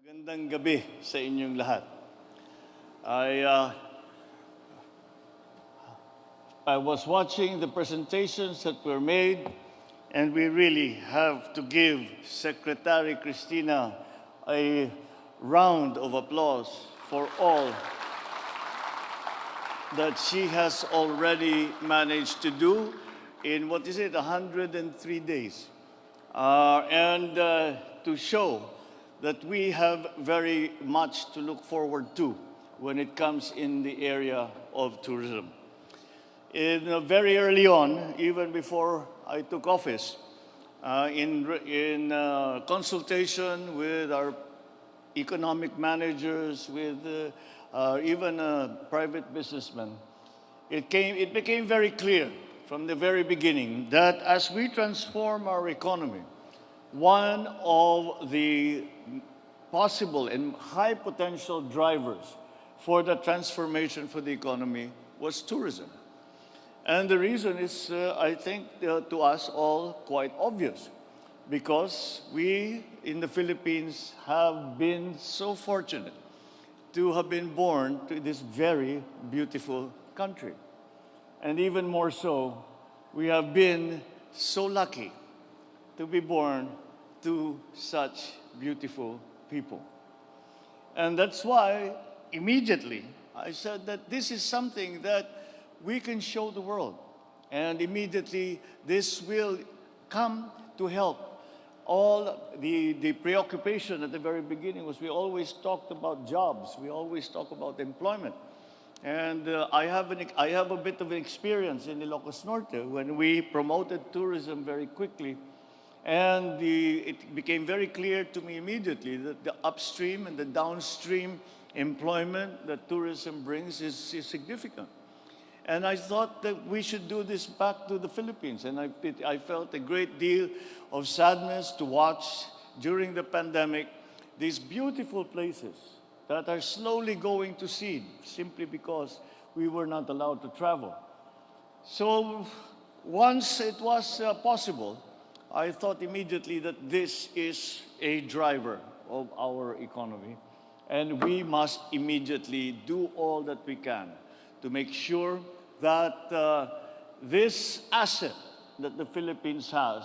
Magandang gabi sa inyong lahat. I, uh, I was watching the presentations that were made, and we really have to give Secretary Cristina a round of applause for all that she has already managed to do in, 103 days. And to show that we have very much to look forward to when it comes in the area of tourism. Very early on, even before I took office, in consultation with our economic managers, with even private businessmen, it became very clear from the very beginning that as we transform our economy, one of the possible and high potential drivers for the transformation for the economy was tourism. And the reason is, I think, to us all quite obvious, because we in the Philippines have been so fortunate to have been born to this very beautiful country. And even more so, we have been so lucky to be born to such beautiful people. And that's why immediately I said that this is something that we can show the world. And immediately this will come to help. All the preoccupation at the very beginning was we always talked about jobs. We always talk about employment. And I have a bit of an experience in Ilocos Norte when we promoted tourism very quickly. And it became very clear to me immediately that the upstream and the downstream employment that tourism brings is significant. And I thought that we should do this back to the Philippines. And I felt a great deal of sadness to watch during the pandemic these beautiful places that are slowly going to seed simply because we were not allowed to travel. So once it was possible, I thought immediately that this is a driver of our economy, and we must immediately do all that we can to make sure that this asset that the Philippines has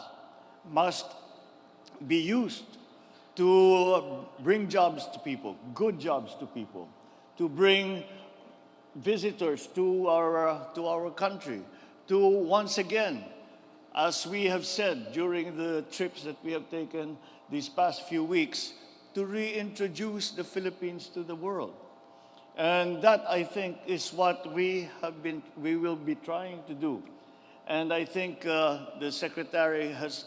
must be used to bring jobs to people, good jobs to people, to bring visitors to our country, to once again, as we have said during the trips that we have taken these past few weeks, to reintroduce the Philippines to the world. And that, I think, is what we will be trying to do. And I think the Secretary has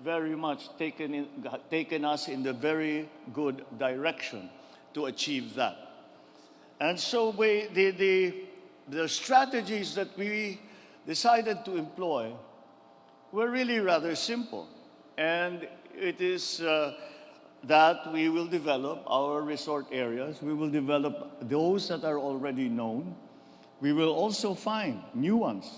very much taken us in the very good direction to achieve that. And so the strategies that we decided to employ were really rather simple. And it is that we will develop our resort areas. We will develop those that are already known. We will also find new ones.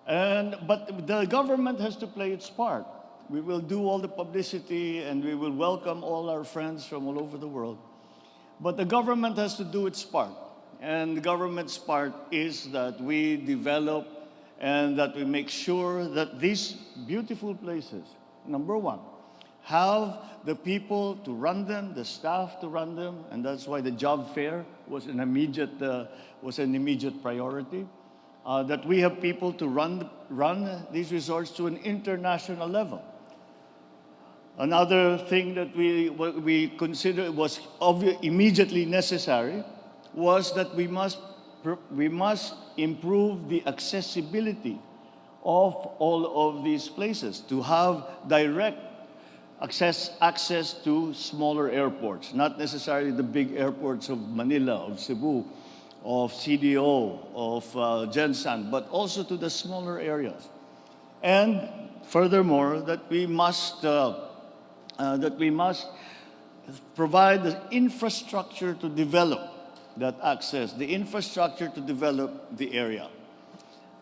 But the government has to play its part. We will do all the publicity and we will welcome all our friends from all over the world. But the government has to do its part. And the government's part is that we develop and that we make sure that these beautiful places, number one, have the people to run them, the staff to run them, and that's why the job fair was an immediate priority. That we have people to run these resorts to an international level. Another thing that we considered was immediately necessary was that we must improve the accessibility of all of these places, to have direct access to smaller airports, not necessarily the big airports of Manila, of Cebu, of CDO, of Gensan, but also to the smaller areas. And furthermore, that we must provide the infrastructure to develop that access, the infrastructure to develop the area.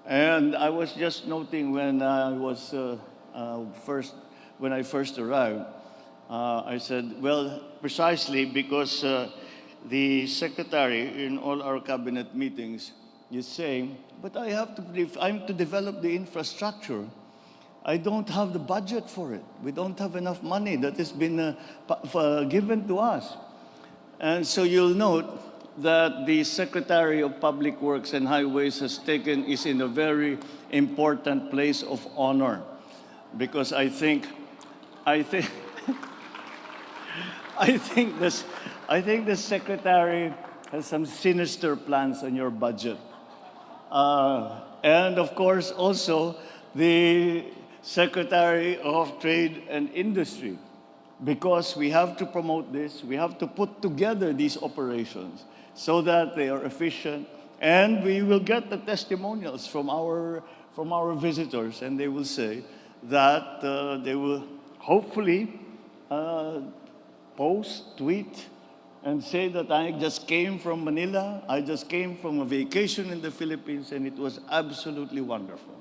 And I was just noting when I first arrived, I said, well, precisely because the secretary in all our cabinet meetings is saying, but I'm to develop the infrastructure. I don't have the budget for it. We don't have enough money that has been given to us. And so you'll note that the Secretary of Public Works and Highways is in a very important place of honor, because I think I think I think the secretary has some sinister plans on your budget, and of course also the Secretary of Trade and Industry, because we have to promote this. We have to put together these operations so that they are efficient, and we will get the testimonials from our visitors, and they will say that they will hopefully post, tweet, and say that I just came from Manila, I just came from a vacation in the Philippines, and it was absolutely wonderful.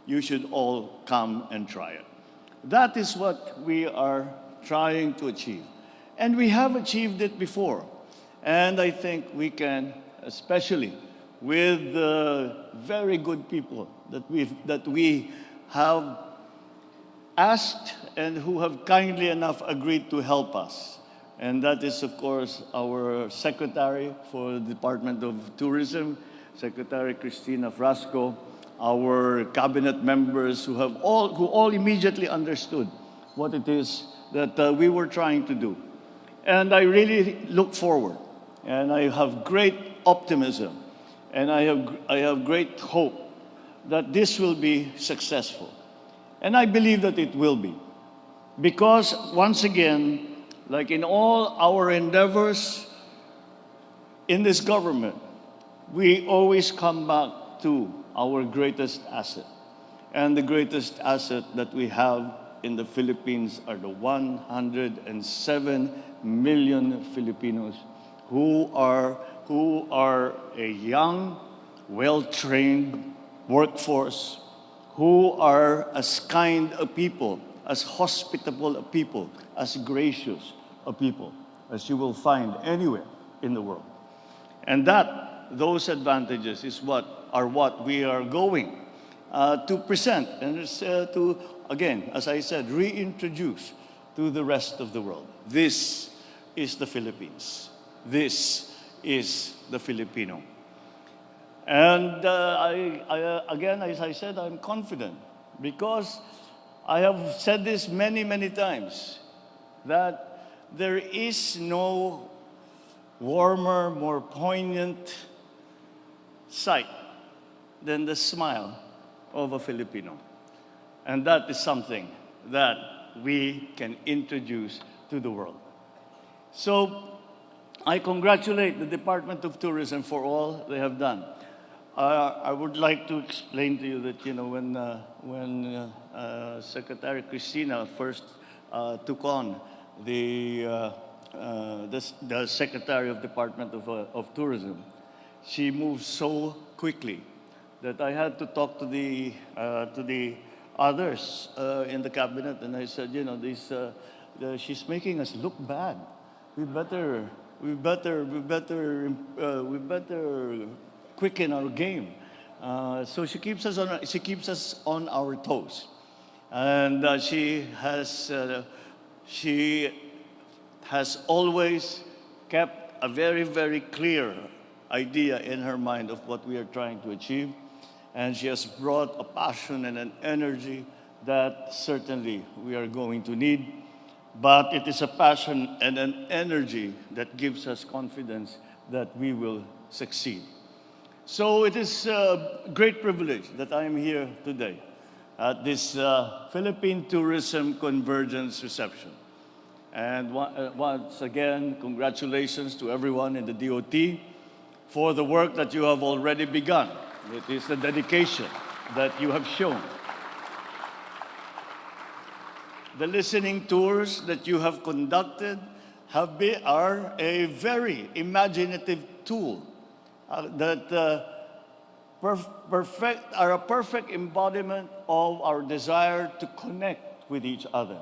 You should all come and try it. That is what we are trying to achieve. And we have achieved it before. And I think we can, especially with the very good people that we have asked and who have kindly enough agreed to help us. And that is, of course, our Secretary for the Department of Tourism, Secretary Cristina Frasco, our cabinet members who all immediately understood what it is that we were trying to do. And I really look forward, and I have great optimism, and I have great hope that this will be successful. And I believe that it will be. Because once again, like in all our endeavors in this government, we always come back to our greatest asset. And the greatest asset that we have in the Philippines are the 107 million Filipinos who are a young, well-trained workforce, who are as kind a people, as hospitable a people, as gracious a people as you will find anywhere in the world. And those advantages is what we are going to present and to, again, as I said, reintroduce to the rest of the world. This is the Philippines. This is the Filipino. And again, as I said, I'm confident because I have said this many, many times, that there is no warmer, more poignant sight than the smile of a Filipino. And that is something that we can introduce to the world. So I congratulate the Department of Tourism for all they have done. I would like to explain to you that, when Secretary Cristina first took on the Secretary of Department of Tourism, she moved so quickly that I had to talk to the others in the cabinet, and I said, she's making us look bad. We better quicken our game. So she keeps us on our toes, and she has always kept a very, very clear idea in her mind of what we are trying to achieve, and she has brought a passion and an energy that certainly we are going to need. But it is a passion and an energy that gives us confidence that we will succeed. So it is a great privilege that I am here today at this Philippine Tourism Convergence reception. And once again, congratulations to everyone in the DOT for the work that you have already begun. It is the dedication that you have shown. The listening tours that you have conducted are a very imaginative tool that are a perfect embodiment of our desire to connect with each other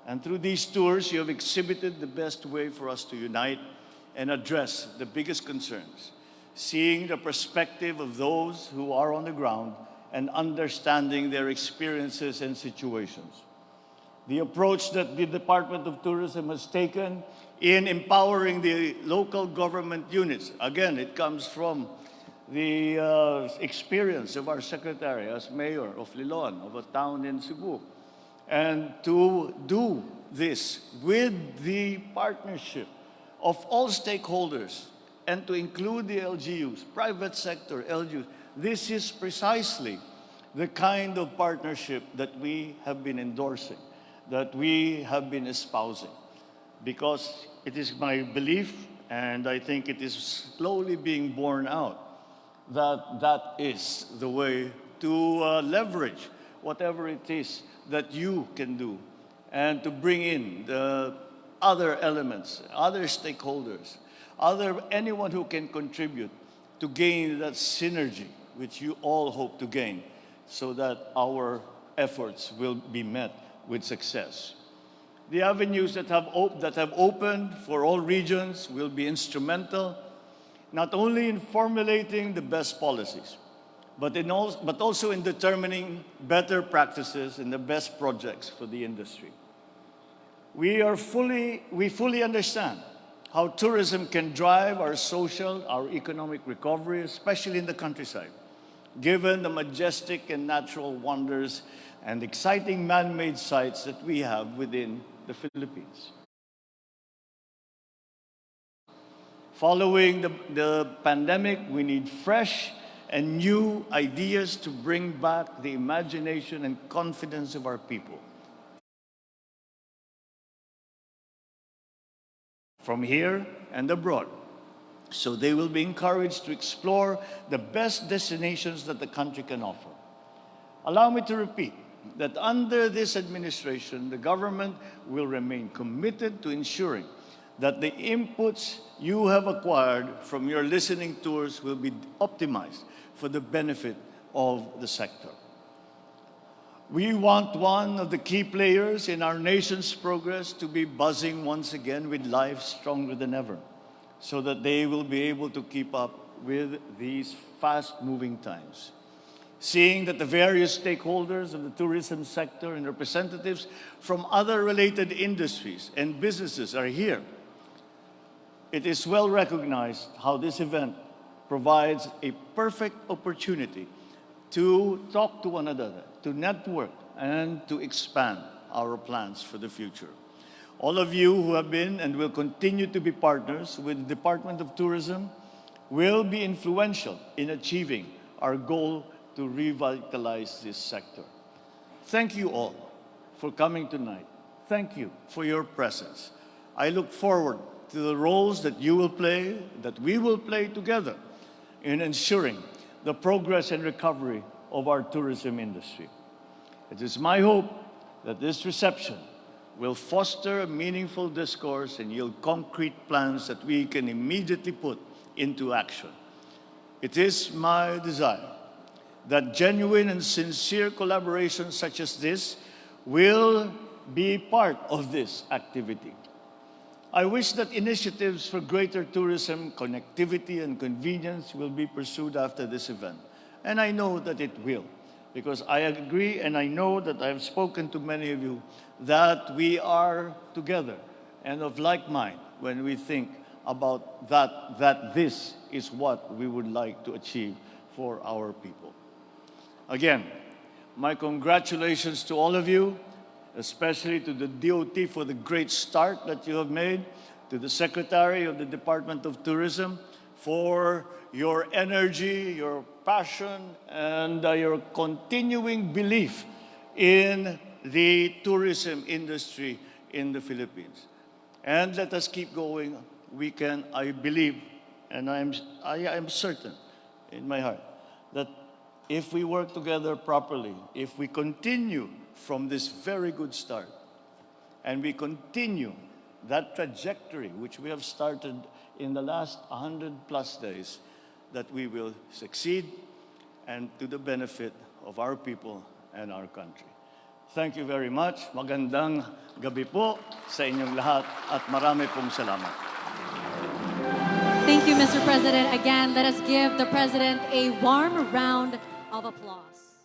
And through these tours, you have exhibited the best way for us to unite and address the biggest concerns, seeing the perspective of those who are on the ground and understanding their experiences and situations. The approach that the Department of Tourism has taken in empowering the local government units, again, it comes from the experience of our secretary as mayor of Liloan, of a town in Cebu, and to do this with the partnership of all stakeholders and to include the LGUs, private sector LGUs. This is precisely the kind of partnership that we have been endorsing, that we have been espousing, because it is my belief, and I think it is slowly being borne out, that that is the way to leverage whatever it is that you can do and to bring in the other elements, other stakeholders, anyone who can contribute to gain that synergy which you all hope to gain so that our efforts will be met with success. The avenues that have opened for all regions will be instrumental, not only in formulating the best policies, but also in determining better practices and the best projects for the industry. We fully understand how tourism can drive our social, our economic recovery, especially in the countryside, given the majestic and natural wonders and exciting man-made sites that we have within the Philippines. Following the pandemic, we need fresh and new ideas to bring back the imagination and confidence of our people. From here and abroad, so they will be encouraged to explore the best destinations that the country can offer. Allow me to repeat that under this administration, the government will remain committed to ensuring that the inputs you have acquired from your listening tours will be optimized for the benefit of the sector. We want one of the key players in our nation's progress to be buzzing once again with life stronger than ever, so that they will be able to keep up with these fast-moving times. Seeing that the various stakeholders of the tourism sector and representatives from other related industries and businesses are here, it is well recognized how this event provides a perfect opportunity to talk to one another, to network, and to expand our plans for the future. All of you who have been and will continue to be partners with the Department of Tourism will be influential in achieving our goal to revitalize this sector. Thank you all for coming tonight. Thank you for your presence. I look forward to the roles that you will play, that we will play together in ensuring the progress and recovery of our tourism industry. It is my hope that this reception will foster a meaningful discourse and yield concrete plans that we can immediately put into action. It is my desire that genuine and sincere collaboration such as this will be part of this activity. I wish that initiatives for greater tourism, connectivity, and convenience will be pursued after this event. And I know that it will, because I agree and I know that I have spoken to many of you that we are together and of like mind when we think about that this is what we would like to achieve for our people. Again, my congratulations to all of you, especially to the DOT for the great start that you have made, to the Secretary of the Department of Tourism for your energy, your passion, and your continuing belief in the tourism industry in the Philippines. And let us keep going. We can, I believe, and I am certain in my heart that if we work together properly, if we continue from this very good start, and we continue that trajectory which we have started in the last 100+ days, that we will succeed and to the benefit of our people and our country. Thank you very much. Magandang gabi po sa inyong lahat at marami pong salamat. Thank you, Mr. President. Again, let us give the President a warm round of applause.